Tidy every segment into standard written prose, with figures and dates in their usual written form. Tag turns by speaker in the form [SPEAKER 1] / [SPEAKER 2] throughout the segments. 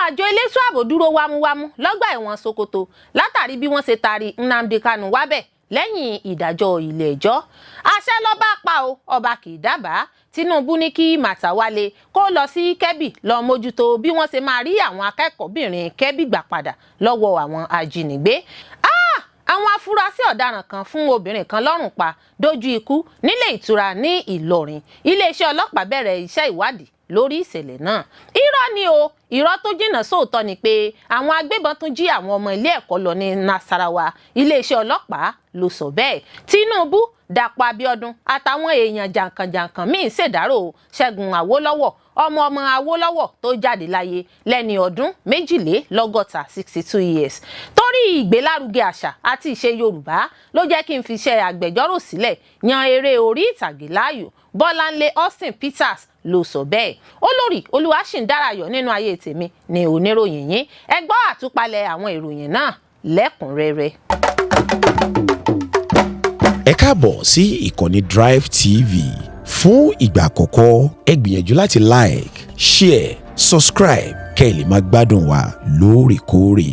[SPEAKER 1] àjọ elétò ààbò dúró wámúwámú lọ́gbà ẹ̀wọ̀n Sokoto látàrí bí wọ́n ṣe taari Nnamdi Kanu wábẹ̀ lẹ́yìn ìdájọ́ ileẹjọ. Àṣẹ lọ́ba pa o, ọba kì í dábàá. Tinubu ní kí Màtáwálé kó lọ sí Kẹ́bì lọ mójútó bí wọ́n ṣe máa rí àwọn akẹ́kọ̀ọ́bìnrin Kẹ́bì gbà padà lọ́wọ́ àwọn ajínigbé. Àwọn afurasí ọ̀daràn kan fún obìnrin kan lọ́rùn pa Doju Iku Nile Itura ní Ìlọrin. Iléeṣẹ́ ọlọ́pàá bẹ̀rẹ̀ iṣẹ́ ìwádìí lórí ìṣẹ̀lẹ̀ náà. Irọ́ ni o, irọ́ tó jìnnà sóòótọ́ ni pé àwọn agbébọn tún jí àwọn ọmọ ilé ẹ̀kọ́ lọ ní Nasarawa. Iléeṣẹ́ ọlọ́pàá ló sọ bẹ́ẹ̀. Tinubu, Dapo Abiodun àtàwọn èèyàn jàǹkànjàǹkàn míín ṣèdárò Segun Awolowo, ọmọ-ọmọ Awolowo tó jáde láyé lẹ́ni ọdún 62 62 years. Torí ìgbélárugẹ àṣà àti ìṣe Yorùbá ló jẹ́ kí n fi iṣẹ́ agbẹjọ́rò sílẹ̀ yan eré orí ìtàgé láàyò. Bolanle Austen-Peters ló sọ bẹ́ẹ̀. Olórí Olúwaṣìndárayọ̀ nínú ayé tèmi ni oníròyìn yín. Ẹ gbọ́ àtúpalẹ̀ àwọn ìròyìn náà lẹ́kùnrẹ́rẹ́.
[SPEAKER 2] Ẹ káàbọ̀ sí ìkànnì Drive TV. Fún ìgbà àkọ́kọ́, ẹ gbìyànjú láti like, share, subscribe kẹ́ ẹ lè máa gbádùn wa lóòrèkóòrè.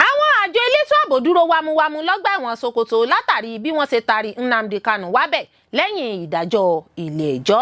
[SPEAKER 1] Àwọn àjọ elétò ààbò dúró wámúwámú lọ́gbà ẹ̀wọ̀n Sokoto látàrí bí wọ́n ṣe taari Nnamdi Kanu wábẹ̀ lẹ́yìn ìdájọ́ ileẹjọ.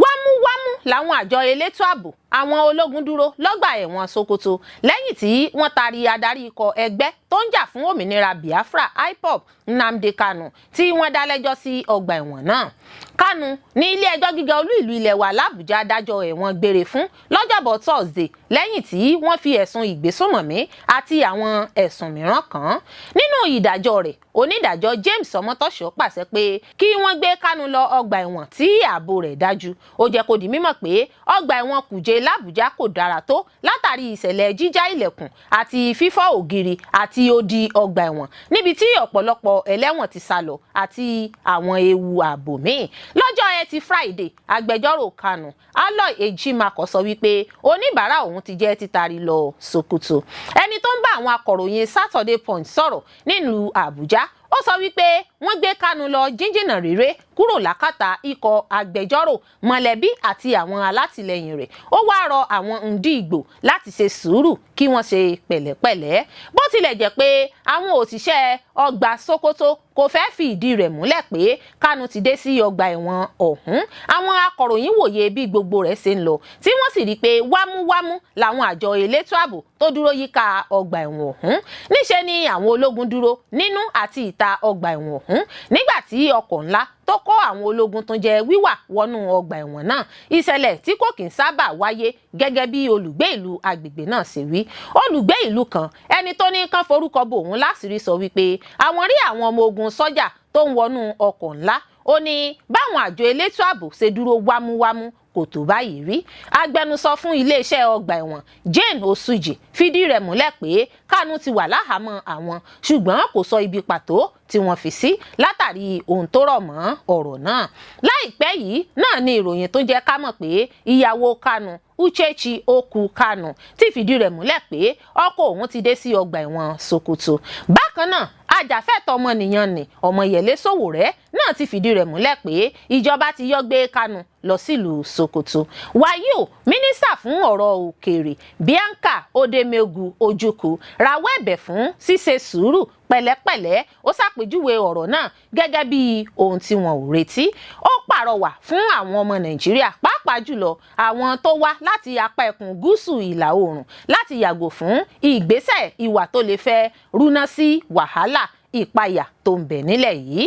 [SPEAKER 1] Wámúwámú làwọn àjọ elétò ààbò àwọn ológun dúró lọ́gbà ẹ̀wọ̀n Sokoto lẹ́yìn tí wọ́n taari adarí ikọ̀ ẹgbẹ́ tó ń jà fún òmìnira Biafra IPOB Nnamdi Kanu tí wọ́n dá lẹ́jọ́ sí ọgbà ẹ̀wọ̀n náà. Kanu ní ilé ẹjọ́ gíga olú ìlú ilẹ̀ wa l'Àbújá dájọ́ ẹ̀wọ̀n gbére fún lọ́jọ́bọ̀ Thursday lẹ́yìn tí wọ́n fi ẹ̀sùn ìgbésùnmọ̀mí àti àwọn ẹ̀sùn mìíràn kàn án. Nínú ìdájọ́ rẹ̀, onídàájọ́ James Ọmọtọ́ṣọ́ pàṣẹ pé kí wọ́n gbé Kanu lọ ọgbà ẹ̀wọ̀n tí ààbò rẹ̀ dájú. Ó jẹ́ kó di mímọ̀ pé ọgbà ẹ̀wọ̀n Kùjé l'Àbújá kò dára tó látàrí ìṣẹ̀lẹ̀ jíjá ilẹ̀kùn àti fífọ́ ògiri àti odi ọgbà ẹ̀wọ̀n níbi tí ọ̀pọ̀lọpọ̀ ẹlẹ́wọ̀n ti sálọ àti àwọn ewu ààbò míì. Lọ́jọ́ Ẹtì Friday, agbẹjọ́rò Kanu Aloy Ejimakor sọ wípé oníbàárà òun ti jẹ́ títari lọ Sokoto. Ẹni tó ń bá àwọn akọ̀ròyìn Saturday Punch sọ̀rọ̀ nílùú Àbújá ó sọ wípé wọ́n gbé Kanu lọ jíjìnà réré kúrò lákàtà ikọ̀ agbẹjọ́rò, mọ̀lẹ́bí àti àwọn alátìlẹyìn rẹ̀. Ó wá rọ àwọn Ndigbo láti ṣe sùúrù kí wọ́n ṣe pẹ̀lẹ́pẹ̀lẹ́. Bó tilẹ̀ jẹ́ pé àwọn òṣìṣẹ́ ọgbà Sokoto kò fẹ́ fi ìdí rẹ̀ múlẹ̀ pé Kanu ti dé sí ọgbà ẹ̀wọ̀n ọ̀hún. Àwọn akọ̀ròyìn wòye bí gbogbo rẹ̀ ṣe ń lọ tí wọ́n sì rí i pé wámúwámú làwọn àjọ elétò ààbò tó dúró yíká ọgbà ẹ̀wọ̀n ọ̀hún. Níṣe ni àwọn ológun dúró nínú àti ìta ọgbà ẹ̀wọ̀n ọ̀hún nígbà tí ọkọ̀ ńlá tó kó àwọn ológun tó jẹ́ wíwà wọnú ọgbà ẹ̀wọ̀n náà. Ìṣẹ̀lẹ̀ tí kò kì í sábà wáyé gẹ́gẹ́ bí olùgbé ìlú agbègbè náà ṣe wí. Olùgbé ìlú kan, ẹni tó ní kán forúkọ bò òun láṣìírí, sọ wípé àwọn rí àwọn ọmọ ogun sọ́jà tó ń wọnú ọkọ̀ ńlá. Ó ní báwọn àjọ elétò ààbò ṣe dúró wámúwámú kò tó báyìí rí. Agbẹnusọ fún iléeṣẹ́ ọgbà ẹ̀wọ̀n Jane Osuji fìdí rẹ̀ múlẹ̀ pé Kanu ti wà láhàámọ́ àwọn ṣùgbọ́n kò sọ ibi pàtó tí wọ́n fi sí látàrí ohun tó rọ̀ mọ́ ọ̀rọ̀ náà. Láìpẹ́ yìí náà ni ìròyìn tó jẹ́ ká mọ̀ pé ìyàwó Kanu, Uchechi Okwu Kanu, ti fìdí rẹ̀ múlẹ̀ pé ọkọ òun ti dé sí ọgbà ẹ̀wọ̀n Sokoto. Bákan náà, ajàfẹ́tọ̀ọ́ ọmọnìyàn ni Ọmọyẹlé Sowore náà ti fìdí rẹ̀ múlẹ̀ pé ìjọba ti yọ gbé Kanu lọ sílùú Sokoto. Wàyí o, mínísítà fún ọ̀rọ̀ òkèèrè Bianca Odemegwu Ojukwu rawọ́ ẹ̀bẹ̀ fún ṣíṣe sùúrù pẹ̀lẹ́pẹ̀lẹ́. Ó ṣàpèjúwe ọ̀rọ̀ náà gẹ́gẹ́ bí ohun tí wọn ò retí. Ó pàrọwà fún àwọn ọmọ Nàìjíríà pàápàá jùlọ àwọn tó wá láti apá ẹkùn gúúsù ìlà oòrùn láti yàgò fún ìgbésẹ̀ ìwà tó lè fẹ́ rúná sí wàhálà ìpayà tó ń bẹ nílẹ̀ yìí.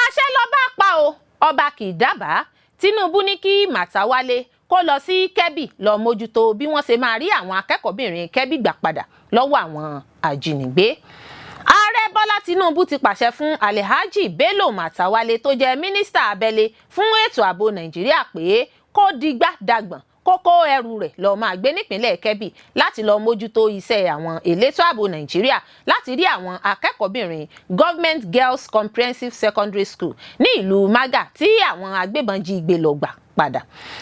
[SPEAKER 1] Àṣẹ lọ́ba pa o, ọba kì í dábàá. Tinubu ní kí Màtáwálé kó lọ sí Kẹ́bì lọ mójútó bí wọ́n ṣe máa rí àwọn akẹ́kọ̀ọ́bìnrin Kẹ́bì gbà padà lọ́wọ́ àwọn ajínigbé. Ààrẹ Bọ́lá Tinubu ti pàṣẹ fún Alhaji Bello Màtáwálé tó jẹ́ mínísítà abẹ́lé fún ètò ààbò Nàìjíríà pé kó digbá dagbọ̀n kó kó ẹrù rẹ̀ lọ máa gbé nípìnlẹ̀ Kẹ́bì láti lọ mójútó iṣẹ́ àwọn elétò ààbò Nàìjíríà láti rí àwọn akẹ́kọ̀ọ́bìnrin Government Girls Comprehensive Secondary School ní ìlú Maga tí àwọn agbébọn jí gbé lọ gbà padà.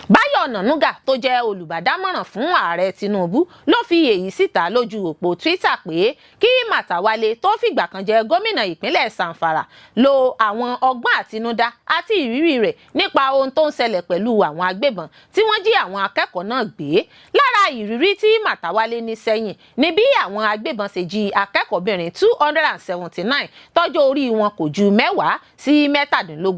[SPEAKER 1] Báyọ̀ Ọ̀nànúgà tó jẹ́ olùbádámọ̀ràn fún ààrẹ Tinubu ló fi èyí síta lójú òpó Twitter pé kí Màtáwálé tó fìgbà kan jẹ́ gómìnà ìpínlẹ̀ Zamfara lo àwọn ọgbọ́n àtinúdá àti ìrírí rẹ̀ nípa ohun tó ń ṣẹlẹ̀ pẹ̀lú àwọn agbébọn tí wọ́n jí àwọn akẹ́kọ̀ọ́ náà gbé. Lára ìrírí tí Màtáwálé ní sẹ́yìn ni bí àwọn agbébọn ṣe jí akẹ́kọ̀ọ́bìnrin 279 tọ́jọ́ orí wọn kò ju 10 sí 17 lọ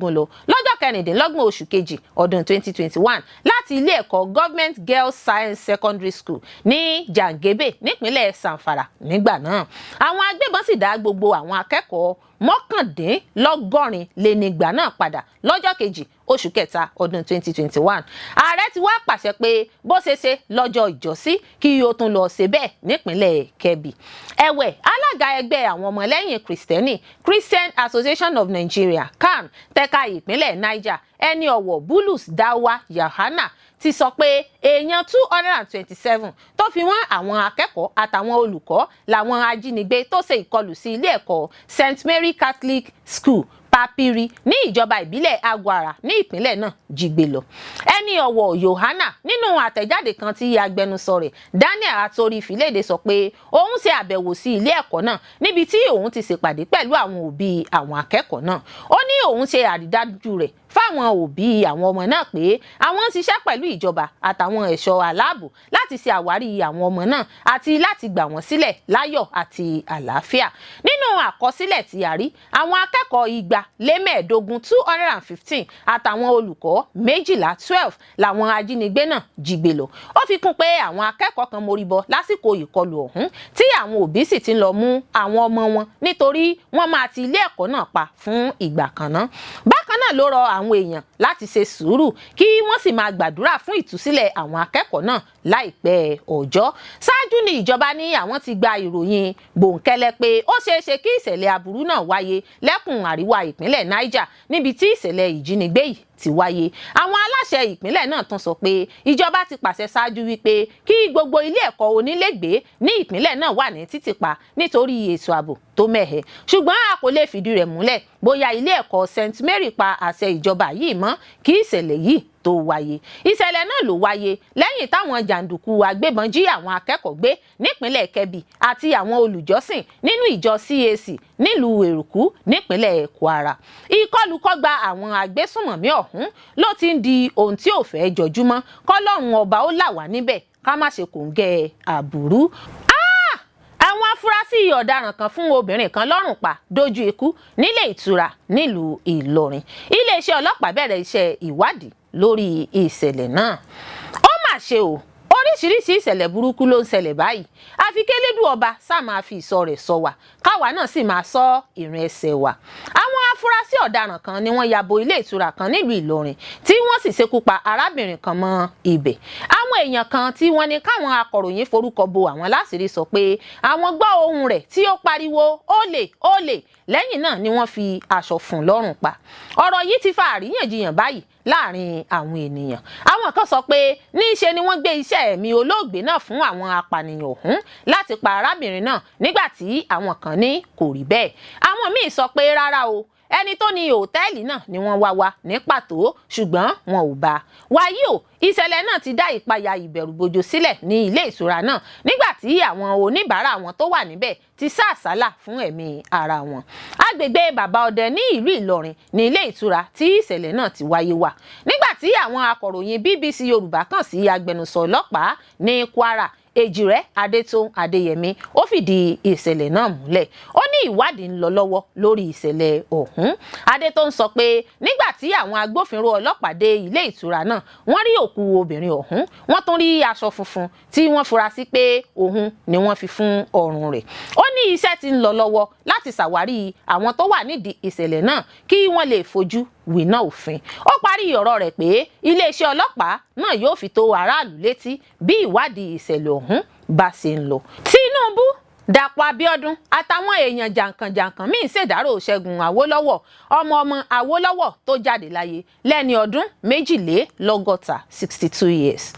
[SPEAKER 1] lọ́jọ́ 26 oṣù kejì ọdún 2021 láti ilé ẹ̀kọ́ Government Girls Science Secondary School ní Jangebe nípínlẹ̀ Zamfara nígbà náà. Àwọn agbébọn sì dá gbogbo àwọn akẹ́kọ̀ọ́ 189 náà padà lọ́jọ́ kejì oṣù kẹta ọdún 2021. Ààrẹ ti wá pàṣẹ pé bó ṣe ṣe lọ́jọ́ ìjọsí kí ó tún lọ ṣe bẹ́ẹ̀ nípínlẹ̀ Kebbi. Ẹ̀wẹ̀, alága ẹgbẹ́ àwọn ọmọlẹ́yìn Kristẹni Christian Association of Nigeria CAN tẹ̀ka ìpínlẹ̀ Niger ẹni ọ̀wọ̀ Bulus Dawa Yohana ti sọ pé èèyàn 227 tó fi wọ́n àwọn akẹ́kọ̀ọ́ àtàwọn olùkọ́ làwọn ajínigbé tó ṣe ìkọlù sí ilé ẹ̀kọ́ St Mary Catholic School Papiri ní ìjọba ìbílẹ̀ Agwara ní ìpínlẹ̀ náà jí gbé lọ. Ẹni ọ̀wọ̀ Yohana nínú àtẹ̀jáde kan tí agbẹnusọ rẹ̀ Daniel Atori fìlédè sọ pé òun ṣe àbẹ̀wò sí ilé ẹ̀kọ́ náà níbi tí òun ti ṣèpàdé pẹ̀lú àwọn òbí àwọn akẹ́kọ̀ọ́ náà. Ó ní òun ṣe àrídájú rẹ̀ fáwọn òbí àwọn ọmọ náà pé àwọn ń ṣiṣẹ́ pẹ̀lú ìjọba àtàwọn ẹ̀ṣọ́ aláàbò láti ṣe àwárí àwọn ọmọ náà àti láti gbà wọ́n sílẹ̀ láyọ̀ àti àlàáfíà. Nínú àkọsílẹ̀ tí a rí, àwọn akẹ́kọ̀ọ́ 215 àtàwọn olùkọ́ 12 làwọn ajínigbé náà jí gbé lọ. Ó fi kún pé àwọn akẹ́kọ̀ọ́ kan mórí bọ́ lásìkò ìkọlù ọ̀hún tí àwọn òbí sì ti ń lọ mú àwọn ọmọ wọn nítorí wọ́n máa ti ilé ẹ̀kọ́ náà pa fún ìgbà kan náà. Bákan náà ló rọ àwọn èèyàn láti ṣe sùúrù kí wọ́n sì máa gbàdúrà fún ìtúsílẹ̀ àwọn akẹ́kọ̀ọ́ náà láìpẹ́ ọjọ́. Ṣáájú ni ìjọba ní àwọn ti gba ìròyìn bòńkẹ́lẹ́ pé ó ṣeéṣe kí ìṣẹ̀lẹ̀ aburú náà wáyé lẹ́kùn àríwá ìpínlẹ̀ Niger níbi tí ìṣẹ̀lẹ̀ ìjínigbé yìí ti wáyé. Àwọn aláṣẹ ìpínlẹ̀ náà tún sọ pé ìjọba ti pàṣẹ ṣáájú wípé kí gbogbo ilé ẹ̀kọ́ onílégbèé ní ìpínlẹ̀ náà wà ní títìpa nítorí ètò ààbò tó mẹ́hẹ. Ṣùgbọ́n a kò lè fìdí rẹ̀ múlẹ̀ bóyá ilé ẹ̀kọ́ St Mary pa àṣẹ ìjọba yìí mọ́ kí ìṣẹ̀lẹ̀ yìí tó wáyé. Ìṣẹ̀lẹ̀ náà ló wáyé lẹ́yìn táwọn jàǹdùkú agbébọn jí àwọn akẹ́kọ̀ọ́ gbé nípínlẹ̀ Kebbi àti àwọn olùjọ́sìn nínú ìjọ CAC nílùú Èrùkú nípínlẹ̀ Kwara. Ìkọlùkọgba àwọn agbésùnmọ̀mí ọ̀hún ló ti ń di ohun tí ò fẹ́ jọjúmọ́ kọ́lọ́run ọba ó là wá níbẹ̀ ká má ṣe kòńgẹ́ àbúrú. Àwọn afurasí ọ̀daràn kan fún obìnrin kan lọ́rùn pa Doju Iku Nile Itura nílùú Ìlọrin. Iléeṣẹ́ ọlọ́pàá bẹ̀rẹ̀ iṣẹ́ ìwádìí lórí ìṣẹ̀lẹ̀ náà. Ó mà ṣe o, oríṣiríṣi ìṣẹ̀lẹ̀ burúkú ló ń ṣẹlẹ̀ báyìí. Àfi kélédù ọba sá máa fi ìṣọ́ rẹ̀ ṣọ́ wa, káwa náà sì máa ṣọ́ ìrìn ẹsẹ̀ wa. Àwọn afurasí ọ̀daràn kan ni wọ́n ya bo ilé ìtura kan nílùú Ìlọrin tí wọ́n sì ṣekú pa arábìnrin kan mọ́ ibẹ̀. Àwọn èèyàn kan tí wọ́n ní káwọn akọ̀ròyìn forúkọ bo àwọn láṣìírí sọ pé àwọn gbọ́ ohùn rẹ̀ tí ó pariwo olè olè lẹ́yìn náà ni wọ́n fi aṣọ fún lọ́rùn pa. Ọ̀rọ̀ yìí ti fa àríyànjiyàn báyìí láàrin àwọn ènìyàn. Àwọn kan sọ pé níṣe ni wọ́n gbé iṣẹ́ ẹ̀mí olóògbé náà fún àwọn apànìyàn ọ̀hún láti pa arábìnrin náà nígbà tí àwọn kan ní kò rí bẹ́ẹ̀. Àwọn míì sọ pé rárá o, ẹni tó ní hòtẹ́ẹ̀lì náà ni wọ́n wá ní pàtó ṣùgbọ́n wọn ò bá. Wàyí o, ìṣẹ̀lẹ̀ náà ti dá ìpayà ìbẹ̀rùbojo sílẹ̀ ní ilé ìtura náà nígbà tí àwọn oníbàárà wọn tó wà níbẹ̀ ti sá àsálà fún ẹ̀mí ara wọn. Agbègbè Bàbá Ọdẹ ní ìlú Ìlọrin ní ilé ìtura tí ìṣẹ̀lẹ̀ náà ti wáyé wà. Nígbà tí àwọn akọ̀ròyìn BBC Yorùbá kàn sí agbẹnusọ ọlọ́pàá ní Kwara Èjìrẹ́ Adétòun Adéyẹmí ó fìdí ìṣẹ̀lẹ̀ náà múlẹ̀. Ó ní ìwádìí ń lọ lọ́wọ́ lórí ìṣẹ̀lẹ̀ ọ̀hún. Adétòun sọ pé nígbà tí àwọn agbófinró ọlọ́pàá dé ilé ìtura náà, wọ́n rí òkú obìnrin ọ̀hún, wọ́n tún rí aṣọ funfun tí wọ́n fura sí pé òun ni wọ́n fi fún ọrùn rẹ̀. Ó ní iṣẹ́ ti ń lọ lọ́wọ́ láti ṣàwárí àwọn tó wà nídìí ìṣẹ̀lẹ̀ náà kí wọ́n lè fojú wìnà òfin. Ó parí ọ̀rọ̀ rẹ̀ pé iléeṣẹ́ ọlọ́pàá náà yóò fi tó aráàlú létí bí ìwádìí ìṣẹ̀lẹ̀ ọ̀hún bá ṣe ń lọ. Tinubu, Dapo Abiodun àtàwọn èèyàn jàǹkàn-jàǹkàn míì ṣèdárò Segun Awolowo, ọmọ-ọmọ Awolowo tó jáde láyé lẹ́ni ọdún 62 62 years.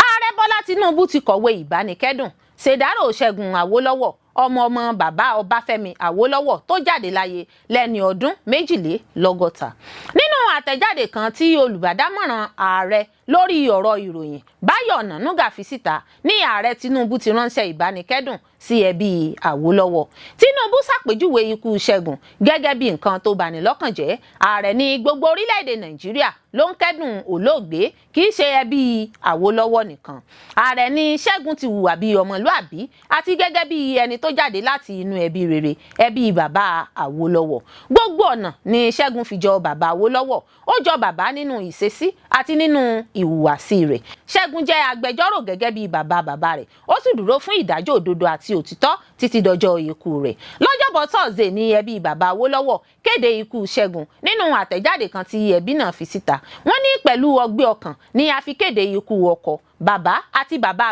[SPEAKER 1] Ààrẹ Bọ́lá Tinubu ti kọ̀wé ìbánikẹ́dùn ṣèdárò Segun Awolowo, ọmọ-ọmọ bàbá Ọbáfẹ́mi Awólọ́wọ̀ tó jáde láyé lẹ́ni ọdún 62. Nínú àtẹ̀jáde kan tí olùbádámọ̀ràn ààrẹ lórí ọ̀rọ̀ ìròyìn Báyọ̀ Ọ̀nànúgà fi síta ní ààrẹ Tinubu ti ránṣẹ́ ìbánikẹ́dùn sí ẹbí Awólọ́wọ̀. Tinubu ṣàpèjúwe ikú Ṣẹ́gun gẹ́gẹ́ bí nǹkan tó bani lọ́kàn jẹ́. Ààrẹ ní gbogbo orílẹ̀-èdè Nàìjíríà ló ń kẹ́dùn olóògbé, kì í ṣe ẹbí Awólọ́wọ̀ nìkan. Ààrẹ ní Ṣẹ́gun ti hùwà bí ọmọlúàbí àti gẹ́gẹ́ bí ẹni tó jáde láti inú ẹbí rere, ẹbí bàbá Awólọ́wọ̀. Gbogbo ọ̀nà ni Ṣẹ́gun fi jọ bàbá Awólọ́wọ̀. Ó jọ bàbá nínú ìṣesí àti nínú ìhùwàsí rẹ̀. Ṣẹ́gun jẹ́ agbẹjọ́rò gẹ́gẹ́ bí bàbá rẹ̀. Ó sì dúró fún ìdájọ́ òdodo àti òtítọ́ títí dọjọ́ ikú rẹ̀. Lọ́jọ́bọ̀ Thursday ní ẹbí bàbá Awólọ́wọ̀ kéde ikú Ṣẹ́gun nínú àtẹ̀jáde kan tí ẹbí náà fi síta. Wọ́n ní pẹ̀lú ọgbẹ́ ọkàn ni a fi kéde ikú ọkọ, bàbá àti bàbá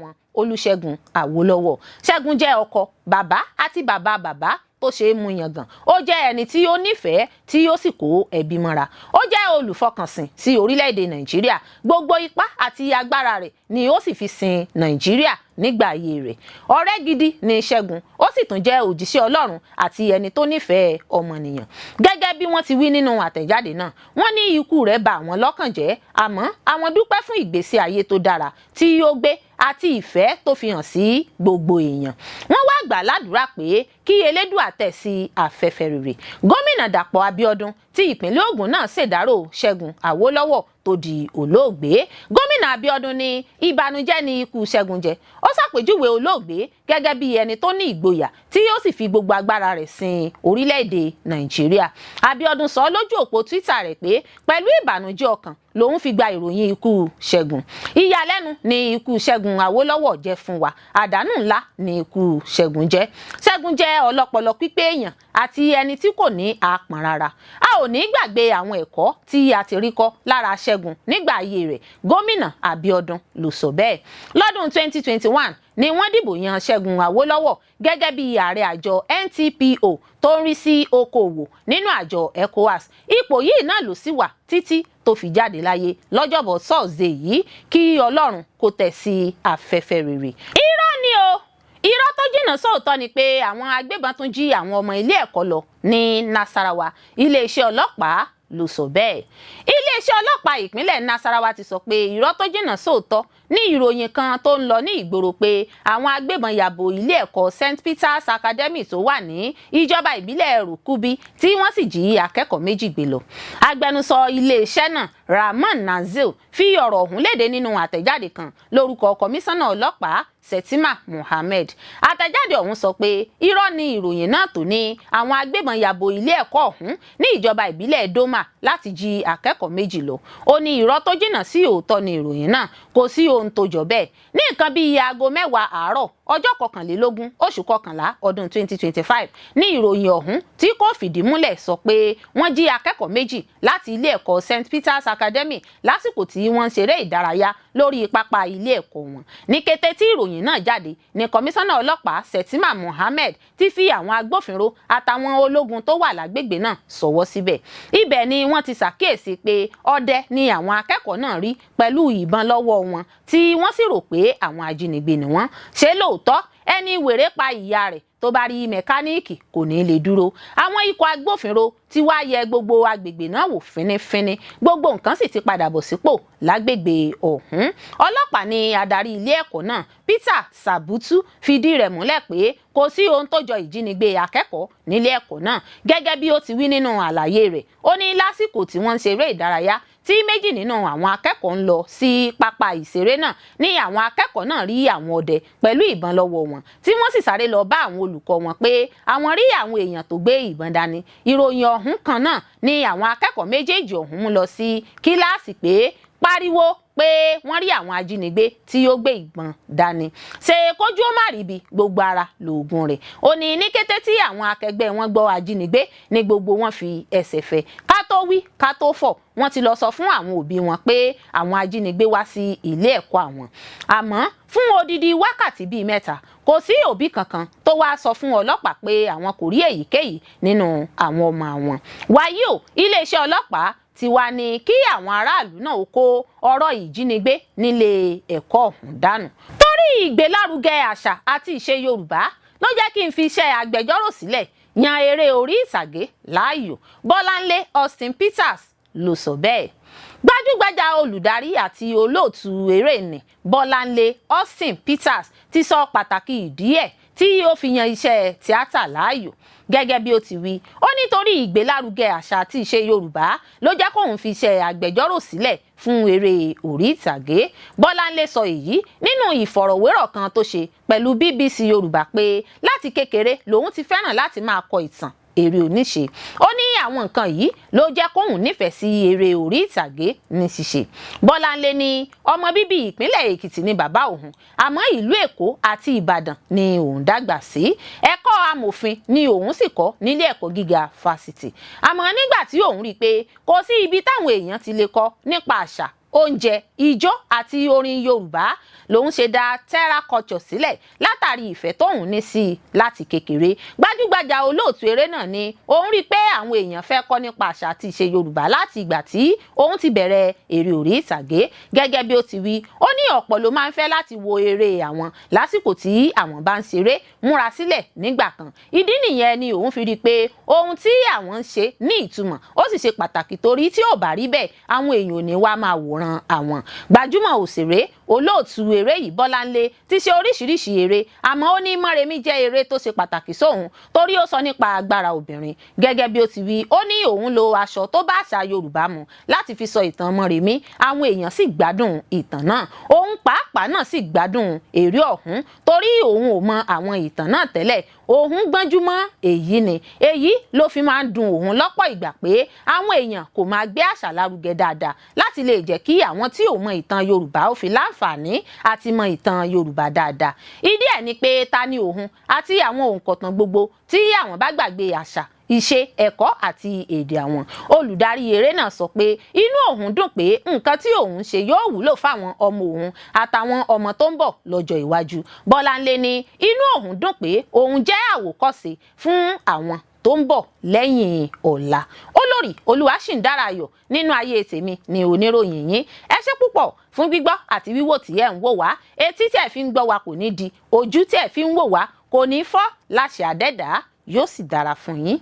[SPEAKER 1] wọn, Olúṣẹ́gun Awólọ́wọ̀. Ṣẹ́gun jẹ́ ọkọ, bàbá àti bàbá tó ṣe é mú yangàn. Ó jẹ́ ẹni tí ó nífẹ̀ẹ́ tí ó sì kó ẹbí mọ́ra. Ó jẹ́ olùfọkànsìn sí orílẹ̀-èdè Nàìjíríà. Gbogbo ipá àti agbára rẹ̀ ni ó sì fi sin Nàìjíríà nígbà ayé rẹ̀. Ọ̀rẹ́ gidi ni Ṣẹ́gun, ó sì tún jẹ́ òjíṣẹ́ Ọlọ́run àti ẹni tó nífẹ̀ẹ́ ọmọnìyàn. Gẹ́gẹ́ bí wọ́n ti wí nínú àtẹ̀jáde náà, wọ́n ní ikú rẹ̀ bà àwọn lọ́kàn jẹ́, àmọ́ àwọn dúpẹ́ fún ìgbésí ayé tó dára tí ó gbé àti ìfẹ́ tó fi hàn sí gbogbo èèyàn. Wọ́n wá gbà ládùúrà pé kí Elédùà tẹ̀ sí afẹ́fẹ́ rere. Gómìnà Dapo Abiodun ti ìpínlẹ̀ Ògùn náà ṣèdárò Ṣẹ́gun Awólọ́wọ̀ tó di olóògbé. Gómìnà Abiodun ní ìbànújẹ́ ni ikú Ṣẹ́gun jẹ́. Ó ṣàpèjúwe olóògbé gẹ́gẹ́ bí ẹni tó ní ìgboyà tí yóò sì fi gbogbo agbára rẹ̀ sin orílẹ̀-èdè Nàìjíríà. Abiodun sọ lójú òpó Twitter rẹ̀ pé pẹ̀lú ìbànújẹ́ ọkàn lòun fi gba ìròyìn ikú Ṣẹ́gun. Ìyàlẹ́nu ni ikú Ṣẹ́gun Awólọ́wọ̀ jẹ́ fún wa. Àdánù ńlá ni ikú Ṣẹ́gun jẹ́. Ṣẹ́gun jẹ́ ọlọ́pọlọ pípé èèyàn àti ẹni tí kò ní àpọ̀n rárá. A ò ní gbàgbé àwọn ẹ̀kọ́ tí a ti rí kọ́ lára Ṣẹ́gun nígbà ayé rẹ̀. Gómìnà Abiodun ló sọ bẹ́ẹ̀. Lọ́dún 2021 ni wọ́n dìbò yan Ṣẹ́gun Awólọ́wọ̀ gẹ́gẹ́ bí ààrẹ àjọ NTPO tó ń rí sí okòòwò nínú àjọ ECOWAS. Ipò yìí náà ló sì wà títí tó fi jáde láyé lọ́jọ́bọ̀ Thursday yìí. Kí Ọlọ́run kó tẹ̀ sí afẹ́fẹ́ rere. Irọ́ ni o. Irọ́ tó jìnnà sóòótọ́ ni pé àwọn agbébọn tún jí àwọn ọmọ ilé ẹ̀kọ́ lọ ní Nasarawa. Iléeṣẹ́ ọlọ́pàá ló sọ bẹ́ẹ̀. Iléeṣẹ́ ọlọ́pàá ìpínlẹ̀ Nasarawa ti sọ pé irọ́ tó jìnnà sóòótọ́ ní ìròyìn kan tó ń lọ ní ìgboro pé àwọn agbébọn yàbò ilé ẹ̀kọ́ St. Peters Academy tó wà ní ìjọba ìbílẹ̀ Rukubi tí wọ́n sì jí akẹ́kọ̀ọ́ 2 gbé lọ. Agbẹnusọ iléeṣẹ́ náà Rahman Nazil fi ọ̀rọ̀ ọ̀hún léde nínú àtẹ̀jáde kan lórúkọ kọmíṣánná ọlọ́pàá Sẹ̀tìmà Mohammed. Àtẹ̀jáde ọ̀hún sọ pé irọ́ ni ìròyìn náà tó ní àwọn agbébọn yàbò ilé ẹ̀kọ́ ọ̀hún ní ìjọba ìbílẹ̀ Doma láti jí akẹ́kọ̀ọ́ 2 lọ. Ó ní irọ́ tó jìnnà sí òótọ́ ni ìròyìn náà, kò sí ohun tó jọ bẹ́ẹ̀. Ní nǹkan bíi aago 10 àárọ̀ ọjọ́ 21 oṣù kọkànlá ọdún 2025 ní ìròyìn ọ̀hún tí kò fìdí múlẹ̀ sọ pé wọ́n jí akẹ́kọ̀ọ́ 2 láti ilé ẹ̀kọ́ St. Peters Academy lásìkò tí wọ́n ń ṣeré ìdárayá lórí pápá ilé ẹ̀kọ́ wọn. Ní kété tí ìròyìn náà jáde ní kọmíṣánná ọlọ́pàá Sẹ̀tìmà Mohammed ti fi àwọn agbófinró àtàwọn ológun tó wà lágbègbè náà ṣọwọ́ síbẹ̀. Ibẹ̀ ni wọ́n ti ṣàkíyèsí pé ọdẹ ni àwọn akẹ́kọ̀ọ́ náà rí pẹ̀lú ìbọn lọ́wọ́ wọn tí wọ́n sì rò pé àwọn ajínigbé ni wọ́n. Ṣé lóòótọ́ ẹni wèrè pa ìyá rẹ̀ tó bá rí mẹkáníìkì kò ní lè dúró? Àwọn ikọ̀ agbófinró ti wá yẹ gbogbo agbègbè náà wò fínífíní. Gbogbo nǹkan sì ti padà bọ̀ sípò lágbègbè ọ̀hún. Ọlọ́pàá ni adarí ilé ẹ̀kọ́ náà Peter Sabutu fìdí rẹ̀ múlẹ̀ pé kò sí ohun tó jọ ìjínigbé akẹ́kọ̀ọ́ nílé ẹ̀kọ́ náà. Gẹ́gẹ́ bí ó ti wí nínú àlàyé rẹ̀, ó ní lásìkò tí wọ́n ń ṣeré ìdárayá tí 2 nínú àwọn akẹ́kọ̀ọ́ ń lọ sí pápá ìṣeré náà ní àwọn akẹ́kọ̀ọ́ náà rí àwọn ọdẹ pẹ̀lú ìbọn lọ́wọ́ wọn tí wọ́n sì sáré lọ bá àwọn olùkọ́ wọn pé àwọn rí àwọn èèyàn tó gbé ìbọn dání. Ìròyìn ọ̀hún kan náà ni àwọn akẹ́kọ̀ọ́ méjèèjì ọ̀hún mú lọ sí kíláàsì pé pariwo pé wọ́n rí àwọn ajínigbé tí ó gbé ìbọn dání. Ṣé kójú ó má ríbi gbogbo ara lóògùn rẹ̀. Ó ní ní kété tí àwọn akẹgbẹ́ wọn gbọ́ ajínigbé ni gbogbo wọn fi ẹsẹ̀ fẹ́. Ká tó wí ká tó fọ̀ wọ́n ti lọ sọ fún àwọn òbí wọn pé àwọn ajínigbé wá sí ilé ẹ̀kọ́ àwọn. Àmọ́ fún odidi wákàtí bíi 3 kò sí òbí kankan tó wá sọ fún ọlọ́pàá pé àwọn kò rí èyíkéyìí nínú àwọn ọmọ àwọn. Wàyí o, iléeṣẹ́ ọlọ́pàá ti wá ní kí àwọn aráàlú náà kó ọ̀rọ̀ ìjínigbé nílé ẹ̀kọ́ ọ̀hún dànù. Torí ìgbélárugẹ àṣà àti ìṣe Yorùbá ló jẹ́ kí n fi iṣẹ́ agbẹjọ́rò sílẹ̀ yan eré orí ìtàgé láàyò. Bolanle Austen-Peters ló sọ bẹ́ẹ̀. Gbajúgbajà olùdarí àti olóòtú eré nì Bolanle Austen-Peters ti sọ pàtàkì ìdí ẹ̀ tí ó fi yan iṣẹ́ tíátà láàyò. Gẹ́gẹ́ bí ó ti wí, ó nítorí ìgbélárugẹ àṣà àti ìṣe Yorùbá ló jẹ́ kóun fi iṣẹ́ agbẹjọ́rò sílẹ̀ fún eré orí ìtàgé. Bolanle sọ èyí nínú ìfọ̀rọ̀wérọ̀ kan tó ṣe pẹ̀lú BBC Yorùbá pé láti kékeré lòun ti fẹ́ràn láti máa kọ ìtàn eré oníṣe. Ó ní àwọn nǹkan yìí ló jẹ́ kóun nífẹ̀ẹ́ sí eré orí ìtàgé ní ṣíṣe. Bolanle ní ọmọ bíbí ìpínlẹ̀ Èkìtì ni bàbá òun, àmọ́ ìlú Èkó àti Ìbàdàn ni òun dàgbà sí. Ẹ̀kọ́ amòfin ni òun sì kọ́ nílé ẹ̀kọ́ gíga fásitì. Àmọ́ nígbà tí òun rí i pé kò sí ibi táwọn èèyàn ti lè kọ́ nípa àṣà, oúnjẹ, ijó àti orin Yorùbá lòun ṣe dá Terra Culture sílẹ̀ látàrí ìfẹ́ tóun ní sí i láti kékeré. Gbajúgbajà olóòtú eré náà ni òun rí i pé àwọn èèyàn fẹ́ kọ́ nípa àṣà àti ìṣe Yorùbá láti ìgbà tí òun ti bẹ̀rẹ̀ eré orí ìtàgé. Gẹ́gẹ́ bí ó ti wí, ó ní ọ̀pọ̀ ló máa ń fẹ́ láti wo eré àwọn lásìkò tí àwọn bá ń ṣeré múra sílẹ̀ nígbà kan. Ìdí nìyẹn ni òun fi rí i pé ohun tí àwọn ń ṣe ní ìtumọ̀ ó sì ṣe pàtàkì torí tí ò bá rí bẹ́ẹ̀ àwọn èèyàn ò ní wá máa wòran àwọn. Gbajúmọ̀ òṣèré olóòtú eré yìí Bolanle ti ṣe oríṣiríṣi eré, àmọ́ ó ní Mọ́remí jẹ́ eré tó ṣe pàtàkì sóhun torí ó sọ nípa agbára obìnrin. Gẹ́gẹ́ bí ó ti wí, ó ní òun lo aṣọ tó bá àṣà Yorùbá mu láti fi sọ ìtàn Mọ́remí, àwọn èèyàn sì gbádùn ìtàn náà. Òun pàápàá náà sì gbádùn eré ọ̀hún torí òun ò mọ àwọn ìtàn náà tẹ́lẹ̀. Òun gbọ́njú mọ́ èyí ni èyí ló fi máa ń dùn òun lọ́pọ̀ ìgbà pé àwọn èèyàn kò máa gbé àṣà lárugẹ dáadáa láti lè jẹ́ kí àwọn tí ò mọ ìtàn Yorùbá ó fi láǹfààní àti mọ ìtàn Yorùbá dáadáa. Ìdí ẹ̀ ni pé ta ni òun àti àwọn òǹkọ̀tàn gbogbo tí àwọn bá gbàgbé àṣà, ìṣe, ẹ̀kọ́ àti èdè àwọn. Olùdarí eré náà sọ pé inú òun dùn pé nǹkan tí òun ṣe yóò wúlò fáwọn ọmọ òun àtàwọn ọmọ tó ń bọ̀ lọ́jọ́ iwájú. Bolanle ní inú òun dùn pé òun jẹ́ àwòkọ́ṣe fún àwọn tó ń bọ̀ lẹ́yìn ọ̀la. Olórí Olúwaṣìndáráyọ̀ nínú ayé tèmi ni oníròyìn yín. Ẹ ṣé púpọ̀ fún gbígbọ́ àti wíwò tí ẹ̀ ń wò wá. Etí tí ẹ̀ fi ń gbọ́ wa kò ní di, ojú tí ẹ̀ fi ń wò wá kò ní fọ́ láṣẹ Adẹ́dàá. Yóò sì dára fún yín.